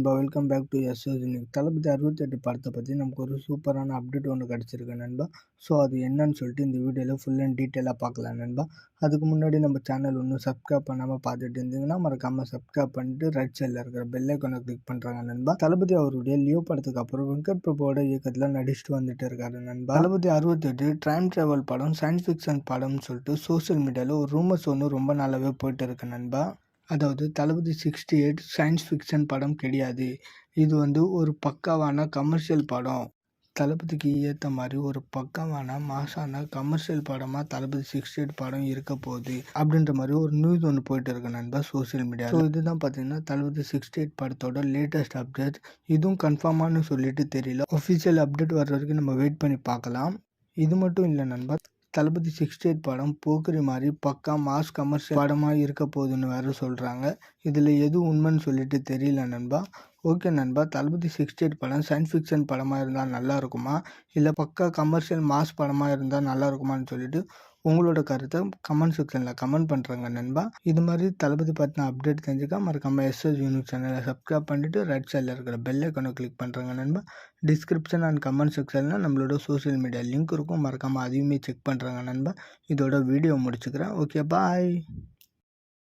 நண்பா, welcome back to SS இன்னைக்கு தளபதி 68 படத்தை பற்றி நமக்கு ஒரு சூப்பரான அப்டேட் ஒன்று கிடச்சிருக்கு நண்பா. ஸோ அது என்னன்னு சொல்லிட்டு இந்த வீடியோவில் ஃபுல் அண்ட் டீட்டெயிலாக பார்க்கலாம் நண்பா. அதுக்கு முன்னாடி நம்ம சேனல் ஒன்றும் சப்ஸ்கிரைப் பண்ணாமல் பார்த்துட்டு இருந்தீங்கன்னா மறக்காமல் சப்ஸ்கிரைப் பண்ணிட்டு ரைட் சைடில் இருக்கிற பெல் ஐக்கானை கிளிக் பண்ணுறாங்க நண்பா. தளபதி அவருடைய லியோ படத்துக்கு அப்புறம் வெங்கட் பிரபுவோட இயக்கத்தில் நடிச்சுட்டு வந்துட்டு இருக்காரு நண்பா. தளபதி 68 டைம் டிராவல் படம், சயின்ஸ் ஃபிக்ஷன் படம்னு சொல்லிட்டு சோசியல் மீடியாவில் ஒரு ரூமர்ஸ் ஒன்று ரொம்ப நாளாகவே போயிட்டு இருக்கு நண்பா. அதாவது தளபதி 68 சயின்ஸ் ஃபிக்ஷன் படம் கிடையாது. இது ஒரு பக்காவான கமர்ஷியல் படம். தளபதிக்கு ஏற்ற மாதிரி ஒரு பக்காவான மாசான கமர்ஷியல் படமாக தளபதி 68 படம் இருக்க போகுது அப்படின்ற மாதிரி ஒரு நியூஸ் ஒன்று போயிட்டு இருக்கு நண்பா சோசியல் மீடியா. ஸோ இதுதான் பார்த்தீங்கன்னா தளபதி 68 படத்தோட லேட்டஸ்ட் அப்டேட். இதுவும் கன்ஃபார்மானு சொல்லிட்டு தெரியல. ஒஃபிஷியல் அப்டேட் வர்ற வரைக்கும் நம்ம வெயிட் பண்ணி பார்க்கலாம். இது மட்டும் இல்லை நண்பா, தளபதி 68 படம் போக்கிரி மாதிரி பக்கா மாஸ் கமர்ஷியல் படமாக இருக்க போகுதுன்னு வேறு சொல்கிறாங்க. இதில் எது உண்மைன்னு சொல்லிட்டு தெரியல நண்பா. ஓகே நண்பா, தளபதி 68 படம் சயின்ஸ் ஃபிக்ஷன் படமாக இருந்தால் நல்லா இருக்குமா, இல்லை பக்கா கமர்ஷியல் மாஸ் படமாக இருந்தால் நல்லா இருக்குமான்னு சொல்லிட்டு உங்களோட கருத்தை கமெண்ட் செக்ஷனில் கமெண்ட் பண்ணுறாங்க நண்பா. இது மாதிரி தளபதி பற்றின அப்டேட் தெரிஞ்சுக்க மறக்காமல் எஸ்எஸ் யூனிக் சேனலை சப்ஸ்கிரைப் பண்ணிவிட்டு ரைட் சைடில் இருக்கிற பெல் ஐக்கானை கிளிக் பண்ணுறாங்க நண்பா. டிஸ்கிரிப்ஷன் அண்ட் கமெண்ட் செக்ஷனில் நம்மளோட சோஷியல் மீடியா லிங்க் இருக்கும், மறக்காமல் அதையுமே செக் பண்ணுறாங்க நண்பா. இதோட வீடியோ முடிச்சுக்கிறேன். ஓகே, பாய்.